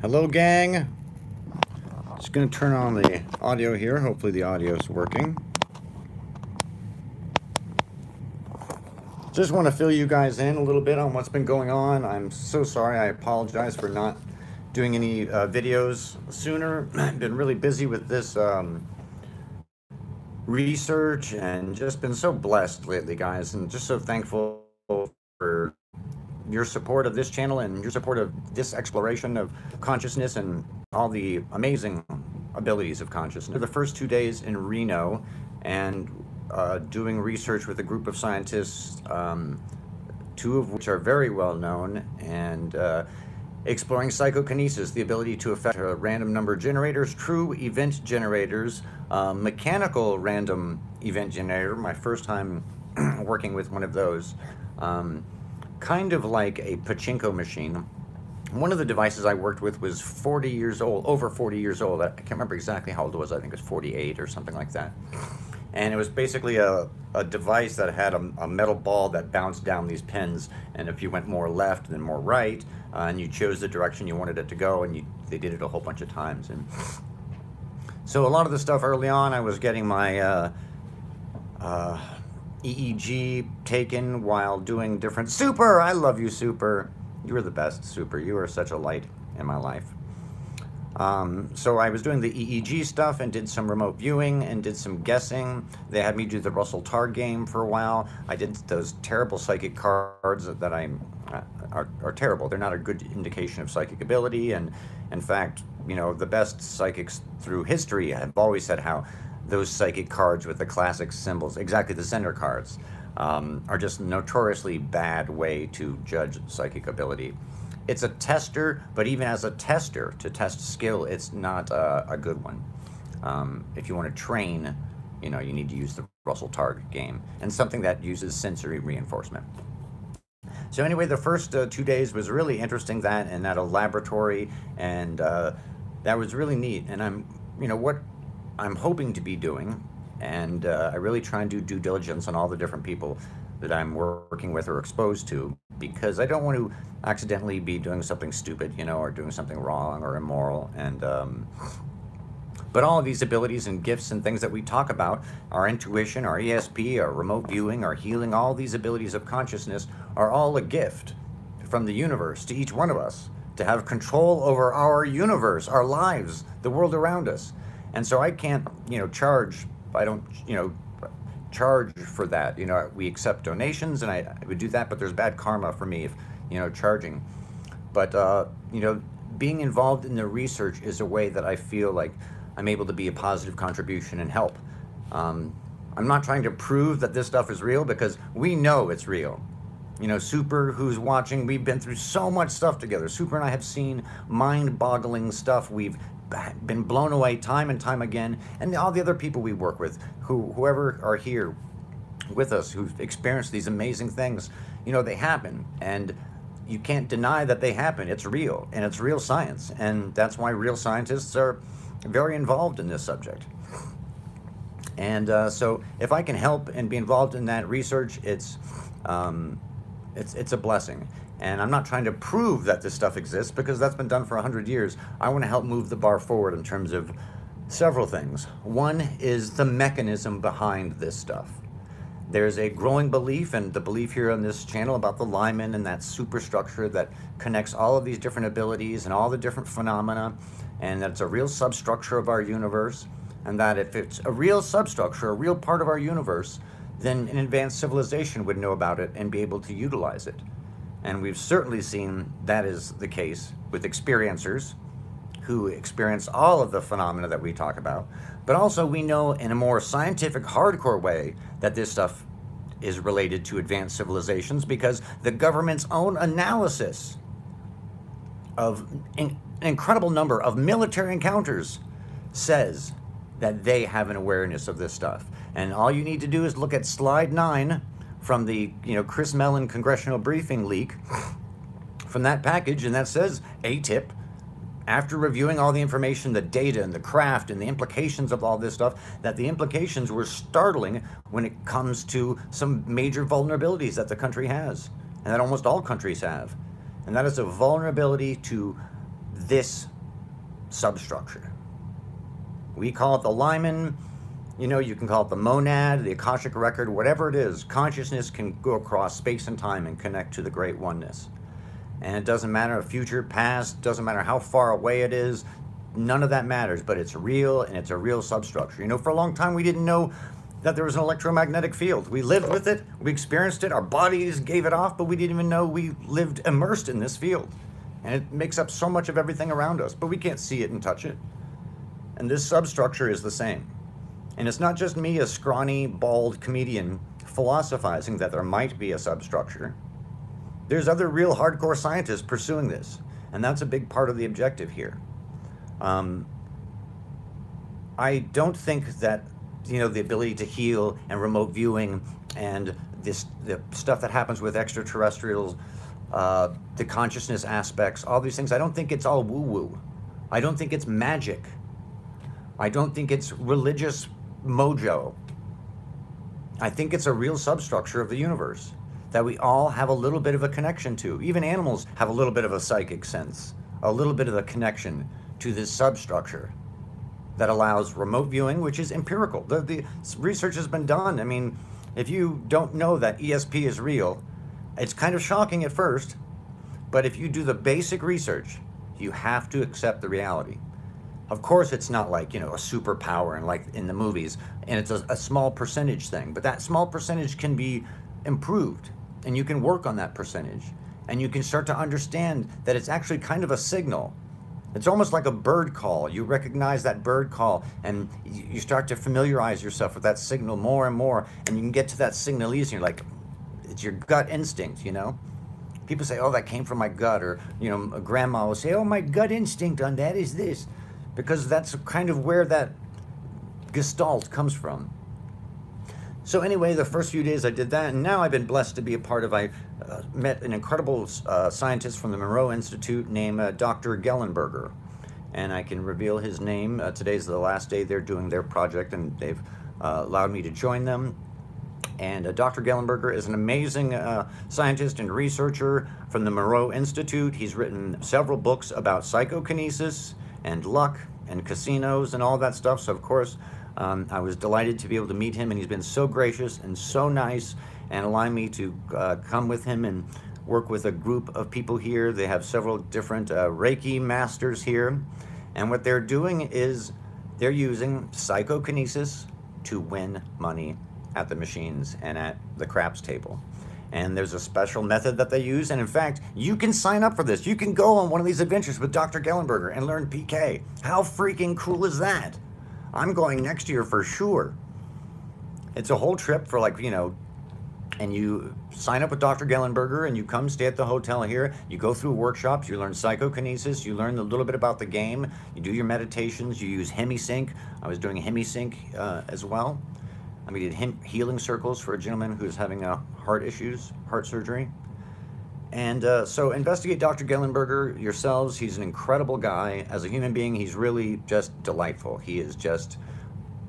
Hello, gang. Just going to turn on the audio here. Hopefully the audio is working. Just want to fill you guys in a little bit on what's been going on. I'm so sorry. I apologize for not doing any videos sooner. I've been really busy with this research and just been so blessed lately, guys, and just so thankful for your support of this channel and your support of this exploration of consciousness and all the amazing abilities of consciousness. The first 2 days in Reno and doing research with a group of scientists, two of which are very well known, and exploring psychokinesis, the ability to affect random number generators, true event generators, mechanical random event generator, my first time working with one of those. Kind of like a pachinko machine. One of the devices I worked with was 40 years old, over 40 years old. I can't remember exactly how old it was. I think it was 48 or something like that. And it was basically a device that had a metal ball that bounced down these pins. And if you went more left than more right, and you chose the direction you wanted it to go, and they did it a whole bunch of times. And so a lot of the stuff early on, I was getting my EEG taken while doing different... Super! I love you, Super. You are the best, Super. You are such a light in my life. So I was doing the EEG stuff and did some remote viewing and did some guessing. They had me do the Russell Targ game for a while. I did those terrible psychic cards that are terrible. They're not a good indication of psychic ability. And in fact, you know, the best psychics through history have always said how those psychic cards with the classic symbols, exactly the Zender cards, are just a notoriously bad way to judge psychic ability. It's a tester, but even as a tester, to test skill, it's not a good one. If you want to train, you know, you need to use the Russell Targ game, and something that uses sensory reinforcement. So anyway, the first 2 days was really interesting, that and at a laboratory, and that was really neat. And what I'm hoping to be doing, and I really try and do due diligence on all the different people that I'm working with or exposed to, because I don't want to accidentally be doing something stupid, you know, or doing something wrong or immoral. And but all of these abilities and gifts and things that we talk about, our intuition, our ESP, our remote viewing, our healing, all these abilities of consciousness are all a gift from the universe to each one of us to have control over our universe, our lives, the world around us. And so I can't, you know, charge. I don't, you know, charge for that. You know, we accept donations, and I would do that, but there's bad karma for me if, you know, charging. But, you know, being involved in the research is a way that I feel like I'm able to be a positive contribution and help. I'm not trying to prove that this stuff is real, because we know it's real. You know, Super, who's watching, we've been through so much stuff together. Super and I have seen mind-boggling stuff. We've been blown away time and time again, and all the other people we work with, whoever are here with us, who've experienced these amazing things, you know, they happen, and you can't deny that they happen. It's real, and it's real science, and that's why real scientists are very involved in this subject. And so if I can help and be involved in that research, it's a blessing. And I'm not trying to prove that this stuff exists, because that's been done for 100 years. I want to help move the bar forward in terms of several things. One is the mechanism behind this stuff. There's a growing belief, and the belief here on this channel, about the Lyman and that superstructure that connects all of these different abilities and all the different phenomena, and that it's a real substructure of our universe, and that if it's a real substructure, a real part of our universe, then an advanced civilization would know about it and be able to utilize it. And we've certainly seen that is the case with experiencers who experience all of the phenomena that we talk about. But also we know in a more scientific, hardcore way that this stuff is related to advanced civilizations, because the government's own analysis of an incredible number of military encounters says that they have an awareness of this stuff. And all you need to do is look at slide 9 from the, you know, Chris Mellon congressional briefing leak from that package, and that says ATIP, after reviewing all the information, the data and the craft and the implications of all this stuff, that the implications were startling when it comes to some major vulnerabilities that the country has, and that almost all countries have. and that is a vulnerability to this substructure. We call it the Lyman, you know, you can call it the monad, the Akashic record, whatever it is. Consciousness can go across space and time and connect to the great oneness. And it doesn't matter if future, past, doesn't matter how far away it is, none of that matters, but it's real, and it's a real substructure. You know, for a long time we didn't know that there was an electromagnetic field. We lived with it, we experienced it, our bodies gave it off, but we didn't even know we lived immersed in this field. And it makes up so much of everything around us, but we can't see it and touch it. And this substructure is the same. And it's not just me, a scrawny, bald comedian, philosophizing that there might be a substructure. There's other real hardcore scientists pursuing this, and that's a big part of the objective here. I don't think that, you know, the ability to heal and remote viewing and the stuff that happens with extraterrestrials, the consciousness aspects, all these things, I don't think it's all woo-woo. I don't think it's magic. I don't think it's religious mojo. I think it's a real substructure of the universe that we all have a little bit of a connection to. Even animals have a little bit of a psychic sense, a little bit of a connection to this substructure that allows remote viewing, which is empirical. The research has been done. I mean, if you don't know that ESP is real, it's kind of shocking at first, but if you do the basic research, you have to accept the reality. Of course, it's not like, you know, a superpower and like in the movies, and it's a small percentage thing, but that small percentage can be improved, and you can work on that percentage, and you can start to understand that it's actually kind of a signal. It's almost like a bird call. You recognize that bird call, and you start to familiarize yourself with that signal more and more, and you can get to that signal easy. You're like, it's your gut instinct, you know? People say, oh, that came from my gut, or, you know, a grandma will say, oh, my gut instinct on that is this, because that's kind of where that gestalt comes from. So anyway, the first few days I did that, and now I've been blessed to be a part of, I met an incredible scientist from the Monroe Institute named Dr. Gellenberger, and I can reveal his name. Today's the last day they're doing their project, and they've allowed me to join them. And Dr. Gellenberger is an amazing scientist and researcher from the Monroe Institute. He's written several books about psychokinesis and luck and casinos and all that stuff, so of course I was delighted to be able to meet him, and he's been so gracious and so nice and allowing me to come with him and work with a group of people here. They have several different Reiki masters here, and what they're doing is they're using psychokinesis to win money at the machines and at the craps table. And there's a special method that they use, and in fact, you can sign up for this. You can go on one of these adventures with Dr. Gellenberger and learn PK. How freaking cool is that? I'm going next year for sure. It's a whole trip for, like, you know, and you sign up with Dr. Gellenberger and you come stay at the hotel here. You go through workshops, you learn psychokinesis, you learn a little bit about the game, you do your meditations, you use HemiSync. I was doing HemiSync as well. We did healing circles for a gentleman who's having heart issues, heart surgery. And so investigate Dr. Gellenberger yourselves. He's an incredible guy. As a human being, he's really just delightful. He is just,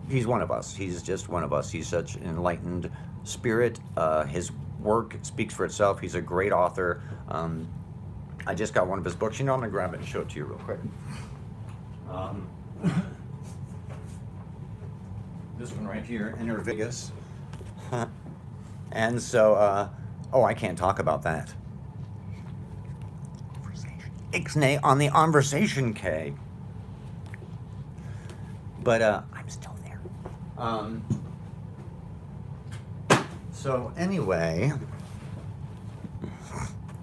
he's one of us. He's just one of us. He's such an enlightened spirit. His work speaks for itself. He's a great author. I just got one of his books. You know, I'm going to grab it and show it to you real quick. This one right here, Inner Vegas. And so, oh, I can't talk about that. Ixnay on the conversation, K. But I'm still there. So anyway,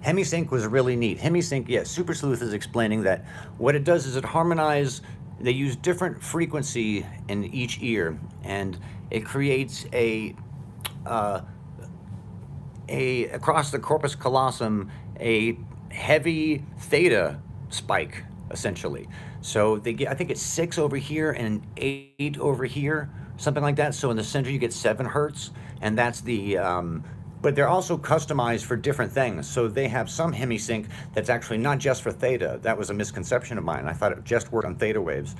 HemiSync was really neat. HemiSync, yeah, Super Sleuth is explaining that what it does is it harmonizes. They use different frequency in each ear, and it creates across the corpus callosum, a heavy theta spike, essentially. So they get, I think it's 6 over here and 8 over here, something like that. So in the center you get 7 hertz, and that's the, but they're also customized for different things. So they have some HemiSync that's actually not just for theta. That was a misconception of mine. I thought it just worked on theta waves,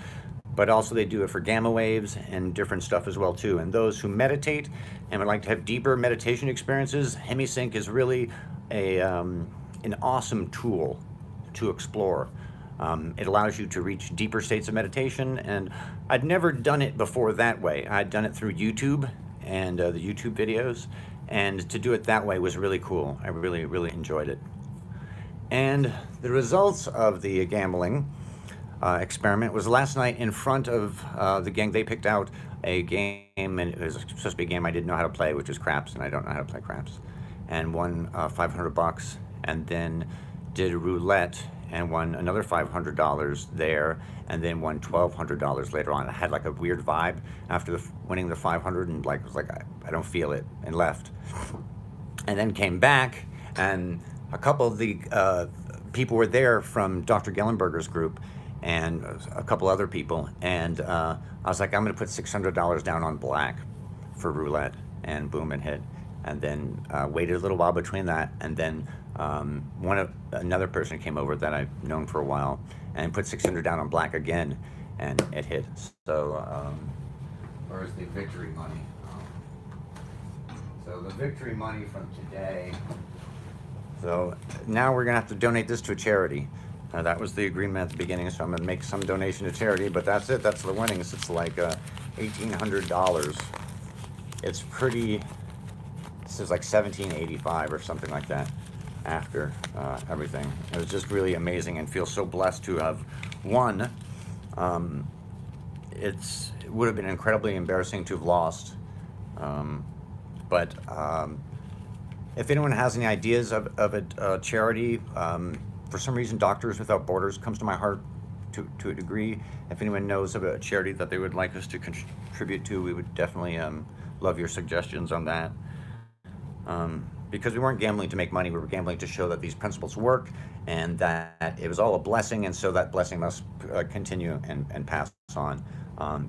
but also they do it for gamma waves and different stuff as well too. And those who meditate and would like to have deeper meditation experiences, HemiSync is really a an awesome tool to explore. It allows you to reach deeper states of meditation, and I'd never done it before that way. I'd done it through YouTube and the YouTube videos, and to do it that way was really cool. I really, really enjoyed it. And the results of the gambling experiment was last night in front of the gang. They picked out a game, and it was supposed to be a game I didn't know how to play, which was craps, and I don't know how to play craps, and won $500, and then did roulette and won another $500 there, and then won $1,200 later on. I had like a weird vibe after winning the 500, and like was like I don't feel it, and left, and then came back, and a couple of the people were there from Dr. Gellenberger's group, and a couple other people, and I was like, I'm gonna put $600 down on black for roulette, and boom, it hit. And then waited a little while between that, and then another person came over that I've known for a while, and put $600 down on black again, and it hit. So, where's the victory money? So the victory money from today. So now we're gonna have to donate this to a charity. That was the agreement at the beginning, so I'm gonna make some donation to charity, but that's it, that's the winnings. It's like $1,800. It's pretty, this is like $1,785 or something like that after everything. It was just really amazing and feel so blessed to have won. It would have been incredibly embarrassing to have lost, but if anyone has any ideas of a charity, for some reason Doctors Without Borders comes to my heart to a degree. If anyone knows of a charity that they would like us to contribute to, we would definitely love your suggestions on that. Because we weren't gambling to make money, we were gambling to show that these principles work, and that it was all a blessing, and so that blessing must continue and pass on.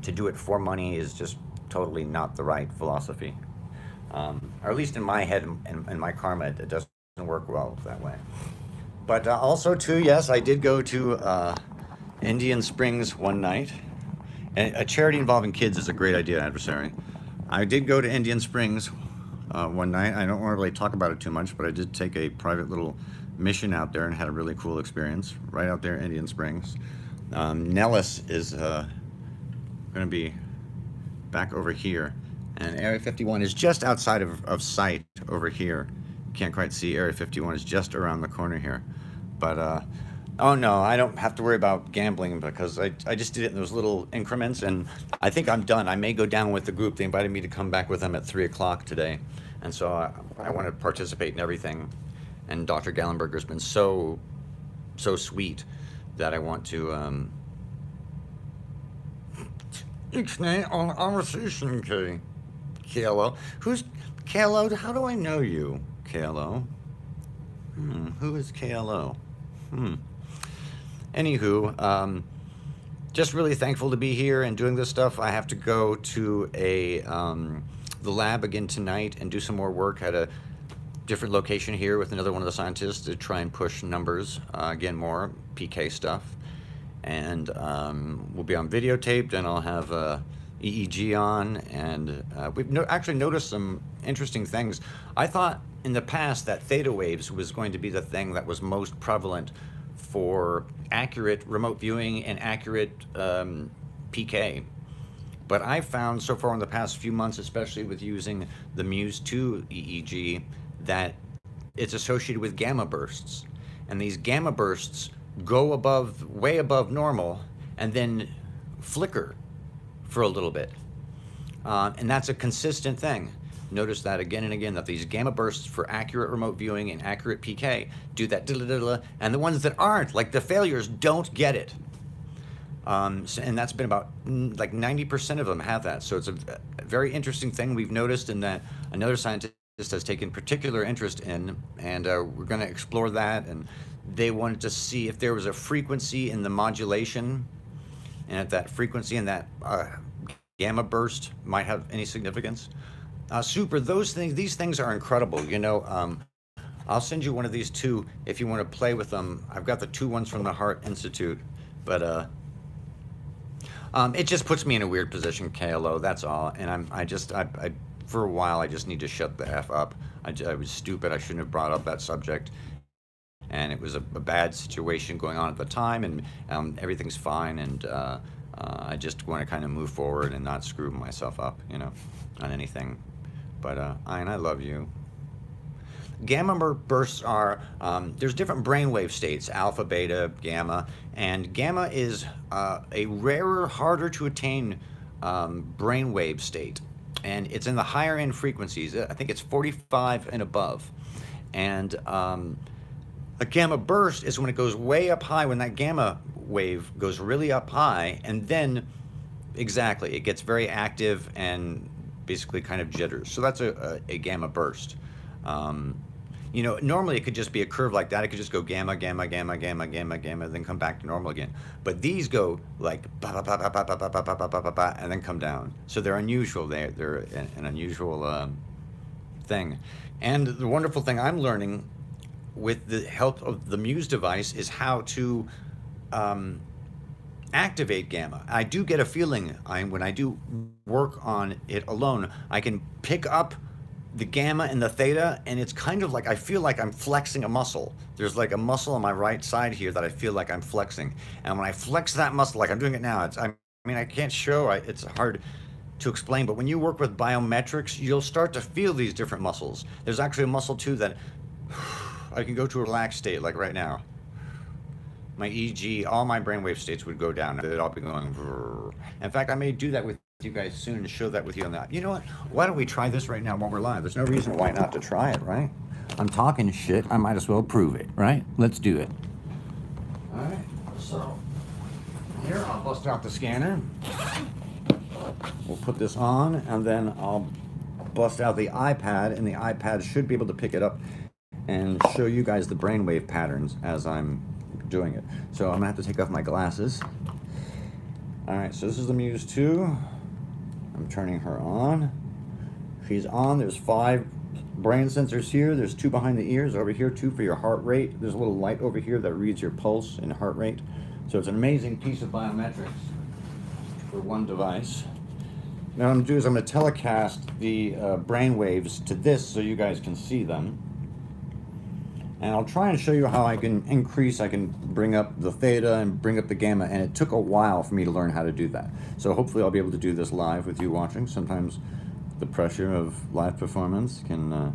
To do it for money is just totally not the right philosophy. Or at least in my head and my karma, it doesn't work well that way. But also too, yes, I did go to Indian Springs one night. And a charity involving kids is a great idea, adversary. I did go to Indian Springs one night. I don't want to really talk about it too much, but I did take a private little mission out there and had a really cool experience right out there in Indian Springs. Nellis is going to be back over here, and Area 51 is just outside of sight over here. Can't quite see. Area 51 is just around the corner here. But oh no, I don't have to worry about gambling because I just did it in those little increments, and I think I'm done. I may go down with the group. They invited me to come back with them at 3 o'clock today, and so I want to participate in everything. And Dr. Gallenberger's been so sweet that I want to. KLO. Who's KLO? How do I know you, KLO? Who is KLO? Anywho, just really thankful to be here and doing this stuff. I have to go to the lab again tonight and do some more work at a different location here with another one of the scientists to try and push numbers, again, more PK stuff. And we'll be on videotaped, and I'll have EEG on, and we've actually noticed some interesting things. I thought in the past that theta waves was going to be the thing that was most prevalent for accurate remote viewing and accurate PK. But I found so far in the past few months, especially with using the Muse 2 EEG, that it's associated with gamma bursts. And these gamma bursts go way above normal, and then flicker for a little bit. And that's a consistent thing. Notice that again and again, that these gamma bursts for accurate remote viewing and accurate PK do that, and the ones that aren't, like the failures, don't get it. And that's been about like 90% of them have that. So it's a very interesting thing we've noticed, and that another scientist has taken particular interest in, and we're going to explore that. And they wanted to see if there was a frequency in the modulation, and if that frequency and that gamma burst might have any significance. Super, these things are incredible. You know, I'll send you one of these too if you want to play with them. I've got the 2 ones from the Heart Institute, but it just puts me in a weird position, KLO, that's all. And I for a while, I just need to shut the F up. I was stupid. I shouldn't have brought up that subject. and it was a bad situation going on at the time, and everything's fine, and I just want to kind of move forward and not screw myself up, you know, on anything. But I love you. Gamma bursts are, there's different brainwave states, alpha, beta, gamma, and gamma is a rarer, harder to attain brainwave state. And it's in the higher end frequencies. I think it's 45 and above. And a gamma burst is when it goes way up high, when that gamma wave goes really up high, and then, exactly, it gets very active and basically kind of jitters. So that's a gamma burst. You know, normally it could just be a curve like that. It could just go gamma, gamma, gamma, gamma, gamma, gamma, then come back to normal again. But these go like ba ba ba ba ba ba ba ba ba ba ba ba, and then come down. So they're unusual. They're an unusual thing. And the wonderful thing I'm learning with the help of the Muse device is how to activate gamma. I do get a feeling when I do work on it alone, I can pick up the gamma and the theta, and it's kind of like I feel like I'm flexing a muscle. There's like a muscle on my right side here that I feel like I'm flexing, and when I flex that muscle, like I'm doing it now, I mean I can't show, it's hard to explain, but when you work with biometrics, you'll start to feel these different muscles. There's actually a muscle too that I can go to a relaxed state, like right now. My EEG, all my brainwave states would go down. They'd all be going. In fact, I may do that with you guys soon and show that with you on that. You know what? Why don't we try this right now while we're live? There's no reason why not to try it, right? I'm talking shit. I might as well prove it, right? Let's do it. All right. So here, I'll bust out the scanner. We'll put this on, and then I'll bust out the iPad, and the iPad should be able to pick it up and show you guys the brainwave patterns as I'm doing it. So I'm gonna have to take off my glasses. All right, so this is the Muse 2. I'm turning her on. She's on. There's 5 brain sensors here. There's 2 behind the ears. Over here, 2 for your heart rate. There's a little light over here that reads your pulse and heart rate. So it's an amazing piece of biometrics for one device. Now what I'm gonna do is I'm gonna telecast the brain waves to this so you guys can see them. And I'll try and show you how I can increase, I can bring up the theta and bring up the gamma, and it took a while for me to learn how to do that. So hopefully I'll be able to do this live with you watching. Sometimes the pressure of live performance can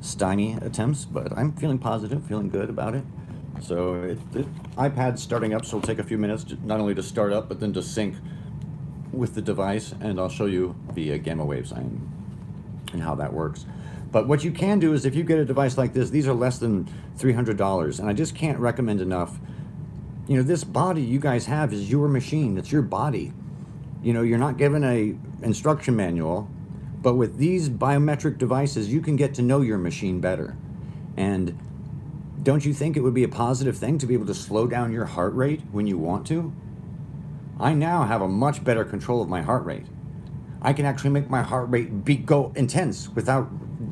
stymie attempts, but I'm feeling positive, feeling good about it. So the iPad's starting up, so it'll take a few minutes not only to start up, but then to sync with the device, and I'll show you the gamma waves and how that works. But what you can do is if you get a device like this, these are less than $300, and I just can't recommend enough. You know, this body you guys have is your machine, it's your body. You know, you're not given a instruction manual, but with these biometric devices, you can get to know your machine better. And don't you think it would be a positive thing to be able to slow down your heart rate when you want to? I now have a much better control of my heart rate. I can actually make my heart rate go intense without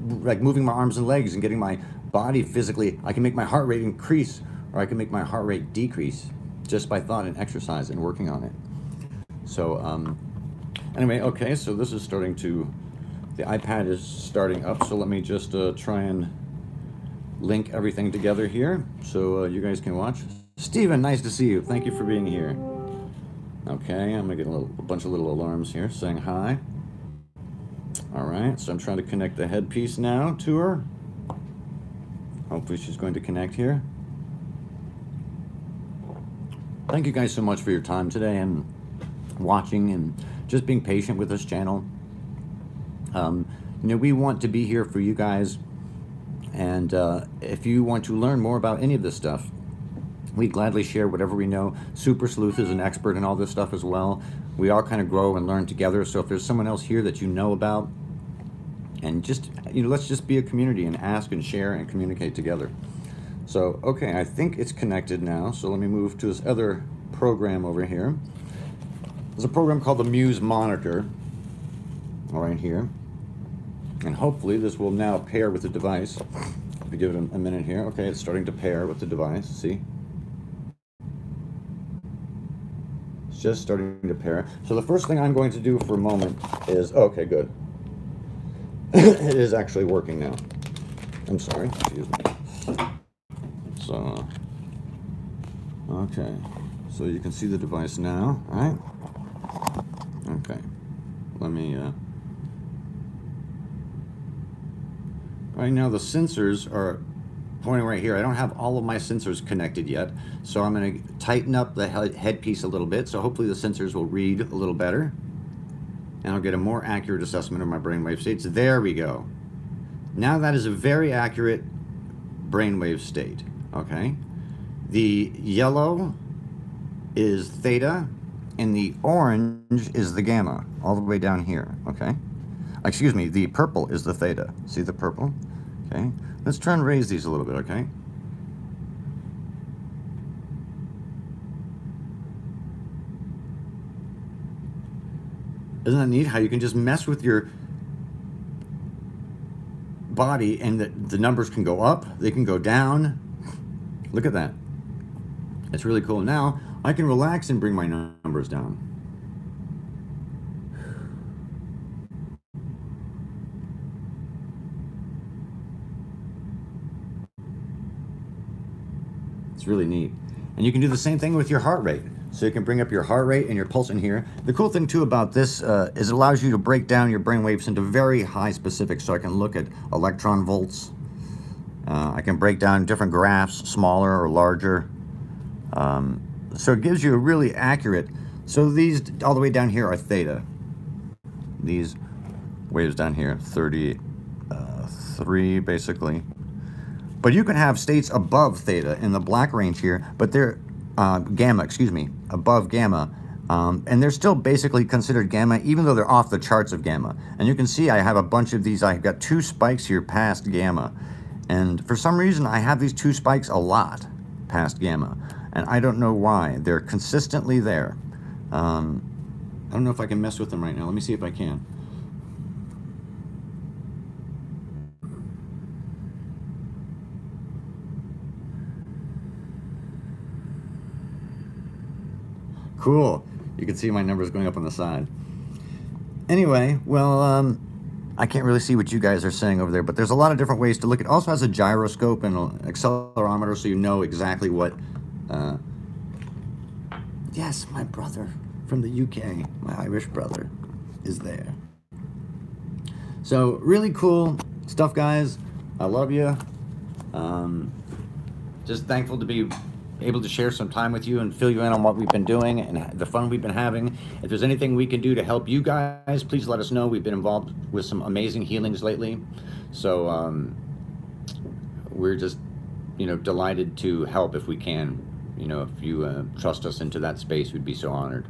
like moving my arms and legs and getting my body physically. I can make my heart rate increase, or I can make my heart rate decrease just by thought and exercise and working on it. So anyway, okay, so this is starting to, the iPad is starting up, so let me just try and link everything together here so you guys can watch. Steven, nice to see you. Thank you for being here. Okay, I'm gonna get a bunch of little alarms here saying hi. All right, so I'm trying to connect the headpiece now to her. Hopefully she's going to connect here. Thank you guys so much for your time today and watching and just being patient with this channel. You know, we want to be here for you guys, and if you want to learn more about any of this stuff, we gladly share whatever we know. Super Sleuth is an expert in all this stuff as well. We all kind of grow and learn together. So if there's someone else here that you know about, and just, you know, let's just be a community and ask and share and communicate together. So, okay, I think it's connected now. So let me move to this other program over here. There's a program called the Muse Monitor, right here. And hopefully this will now pair with the device. If you give it a minute here. Okay, it's starting to pair with the device, see? Just starting to pair. So the first thing I'm going to do for a moment is, okay, good. It is actually working now. I'm sorry, excuse me. So, okay. So you can see the device now, right? Okay. Let me, right now the sensors are pointing right here. I don't have all of my sensors connected yet, so I'm going to tighten up the headpiece a little bit, so hopefully the sensors will read a little better, and I'll get a more accurate assessment of my brainwave states. There we go. Now that is a very accurate brainwave state, okay? The yellow is theta, and the orange is the gamma, all the way down here, okay? Excuse me, the purple is the theta. See the purple? Okay. Let's try and raise these a little bit, okay? Isn't that neat how you can just mess with your body and the numbers can go up, they can go down. Look at that. It's really cool. Now I can relax and bring my numbers down. It's really neat. And you can do the same thing with your heart rate. So you can bring up your heart rate and your pulse in here. The cool thing too about this is it allows you to break down your brain waves into very high specifics. So I can look at electron volts. I can break down different graphs, smaller or larger. So it gives you a really accurate, so these all the way down here are theta. These waves down here, 33 basically. But you can have states above theta in the black range here, but they're gamma, excuse me, above gamma. And they're still basically considered gamma, even though they're off the charts of gamma. And you can see I have a bunch of these. I've got 2 spikes here past gamma. And for some reason, I have these 2 spikes a lot past gamma. And I don't know why. They're consistently there. I don't know if I can mess with them right now. Let me see if I can. Cool. You can see my numbers going up on the side. Anyway, well, I can't really see what you guys are saying over there, but there's a lot of different ways to look at it. Also has a gyroscope and an accelerometer, so you know exactly what... yes, my brother from the UK, my Irish brother, is there. So, really cool stuff, guys. I love you. Just thankful to be able to share some time with you and fill you in on what we've been doing and the fun we've been having. If there's anything we can do to help you guys, please let us know. We've been involved with some amazing healings lately. So we're just, you know, delighted to help if we can. You know, if you trust us into that space, we'd be so honored.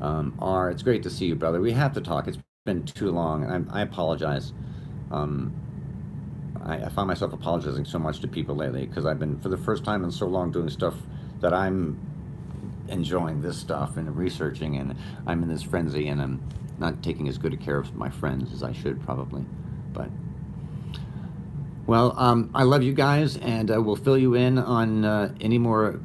It's great to see you, brother. We have to talk. It's been too long, and I apologize. I find myself apologizing so much to people lately because I've been, for the first time in so long, doing stuff that I'm enjoying this stuff and researching, and I'm in this frenzy, and I'm not taking as good a care of my friends as I should probably. But, well, I love you guys, and we'll fill you in on any more.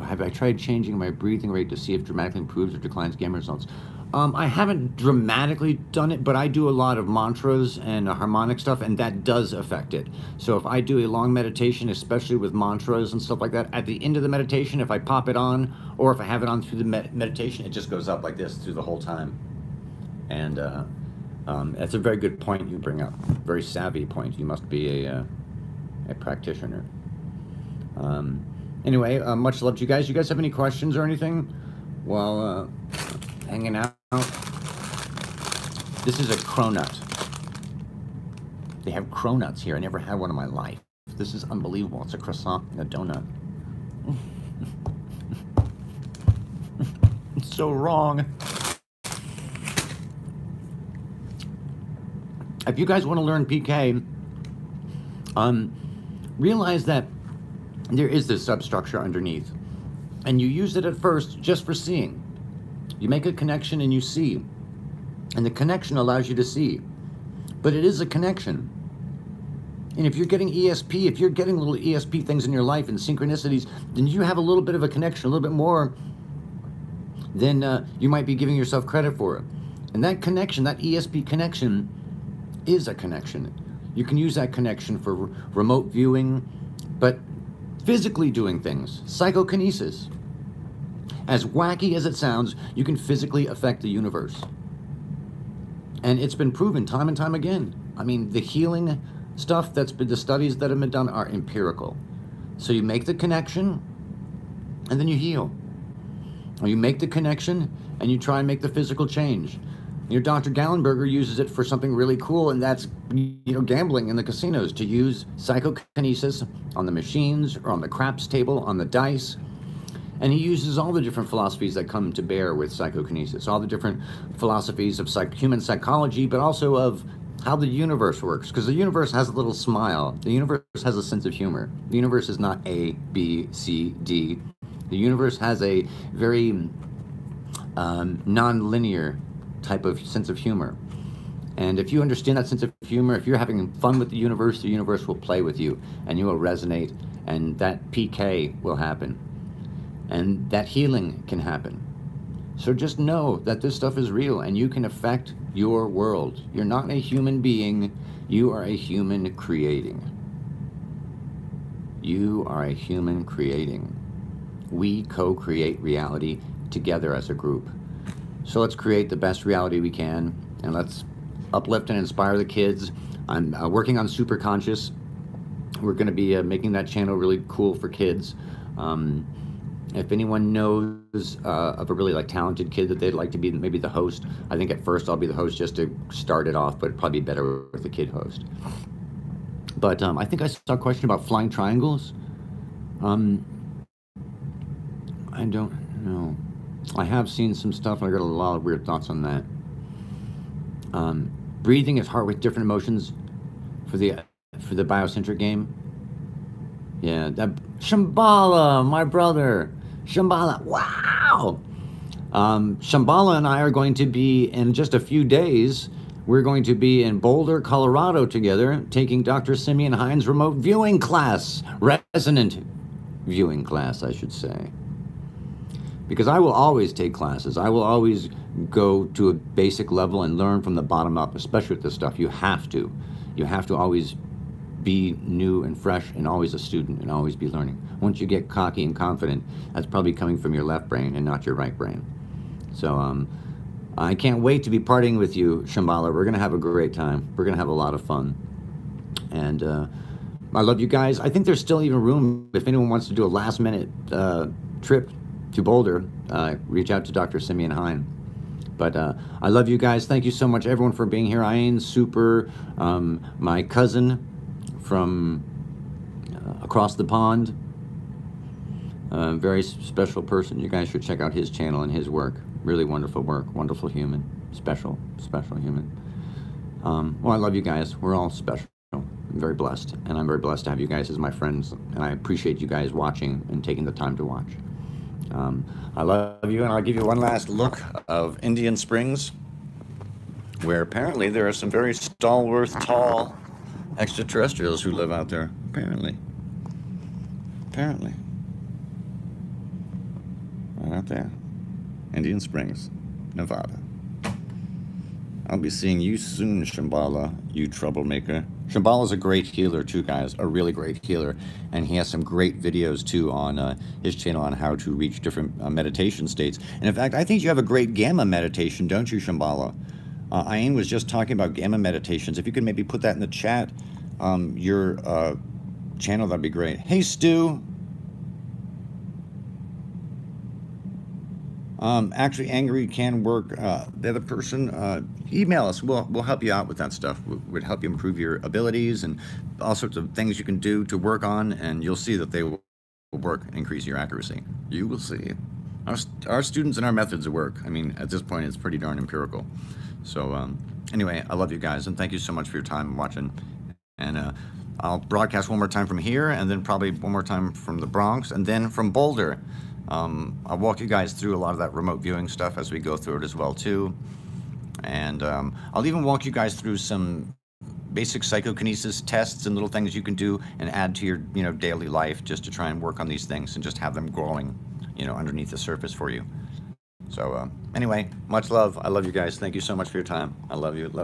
Have I tried changing my breathing rate to see if dramatically improves or declines gamma results? I haven't dramatically done it, but I do a lot of mantras and harmonic stuff, and that does affect it. So if I do a long meditation, especially with mantras and stuff like that, at the end of the meditation, if I pop it on, or if I have it on through the meditation, it just goes up like this through the whole time. And that's a very good point you bring up. Very savvy point. You must be a practitioner. Anyway, much love to you guys. You guys have any questions or anything while hanging out? This is a cronut. They have cronuts here. I never had one in my life. This is unbelievable. It's a croissant and a donut. It's so wrong. If you guys want to learn PK, realize that there is this substructure underneath, and you use it at first just for seeing. You make a connection and you see, and the connection allows you to see, but it is a connection. And if you're getting ESP, if you're getting little ESP things in your life and synchronicities, then you have a little bit of a connection, a little bit more than you might be giving yourself credit for. And that connection, that ESP connection, is a connection. You can use that connection for remote viewing, but physically doing things. Psychokinesis. As wacky as it sounds, you can physically affect the universe. And it's been proven time and time again. I mean, the healing stuff the studies that have been done are empirical. So you make the connection, and then you heal. Or you make the connection, and you try and make the physical change. Your Dr. Gallenberger uses it for something really cool, and that's, gambling in the casinos, to use psychokinesis on the machines or on the craps table, on the dice. And he uses all the different philosophies that come to bear with psychokinesis, all the different philosophies of human psychology, but also of how the universe works, because the universe has a little smile. The universe has a sense of humor. The universe is not A, B, C, D. The universe has a very non-linear type of sense of humor. And if you understand that sense of humor, if you're having fun with the universe will play with you, and you will resonate, and that PK will happen. And that healing can happen. So just know that this stuff is real, and you can affect your world. You're not a human being, you are a human creating. You are a human creating. We co-create reality together as a group. So let's create the best reality we can, and let's uplift and inspire the kids. I'm working on Super Conscious. We're going to be making that channel really cool for kids. If anyone knows of a really talented kid that they'd like to be maybe the host, I think at first I'll be the host just to start it off, but it'd probably be better with the kid host. But I think I saw a question about flying triangles. I don't know. I have seen some stuff, and I got a lot of weird thoughts on that. Breathing is hard with different emotions for the Biocentric game. Yeah, that Shambhala, my brother. Shambhala, wow! Shambhala and I are going to be, in just a few days, we're going to be in Boulder, Colorado together, taking Dr. Simeon Hines' remote viewing class. Resonant viewing class, I should say. Because I will always take classes. I will always go to a basic level and learn from the bottom up, especially with this stuff. You have to. You have to always be new and fresh and always a student and always be learning. Once you get cocky and confident, that's probably coming from your left brain and not your right brain. So I can't wait to be partying with you, Shambhala. We're going to have a great time. We're going to have a lot of fun. And I love you guys. I think there's still even room if anyone wants to do a last-minute trip to Boulder. Reach out to Dr. Simeon Hines. But I love you guys. Thank you so much, everyone, for being here. Ian, Super, my cousin from across the pond. Very special person. You guys should check out his channel and his work. Really wonderful work. Wonderful human. Special human. Well, I love you guys. We're all special. I'm very blessed. And I'm very blessed to have you guys as my friends. And I appreciate you guys watching and taking the time to watch. I love you, and I'll give you one last look of Indian Springs, where apparently there are some very stalwart, tall extraterrestrials who live out there. Apparently. Right out there. Indian Springs, Nevada. I'll be seeing you soon, Shambhala, you troublemaker. Shambhala's a great healer too, guys, a really great healer. And he has some great videos too on his channel on how to reach different meditation states. And in fact, I think you have a great gamma meditation, don't you, Shambhala? Ian was just talking about gamma meditations. If you could maybe put that in the chat, your channel, that'd be great. Hey, Stu. Actually, angry can work. The other person, email us. We'll help you out with that stuff. We'd help you improve your abilities and all sorts of things you can do to work on, and you'll see that they will work, increase your accuracy. You will see. Our students and our methods of work, I mean, at this point, it's pretty darn empirical. So anyway, I love you guys, and thank you so much for your time watching. And I'll broadcast one more time from here, and then probably one more time from the Bronx, and then from Boulder. I'll walk you guys through a lot of that remote viewing stuff as we go through it as well too. And I'll even walk you guys through some basic psychokinesis tests and little things you can do and add to your daily life just to try and work on these things and just have them growing underneath the surface for you. So anyway, much love. I love you guys. Thank you so much for your time. I love you.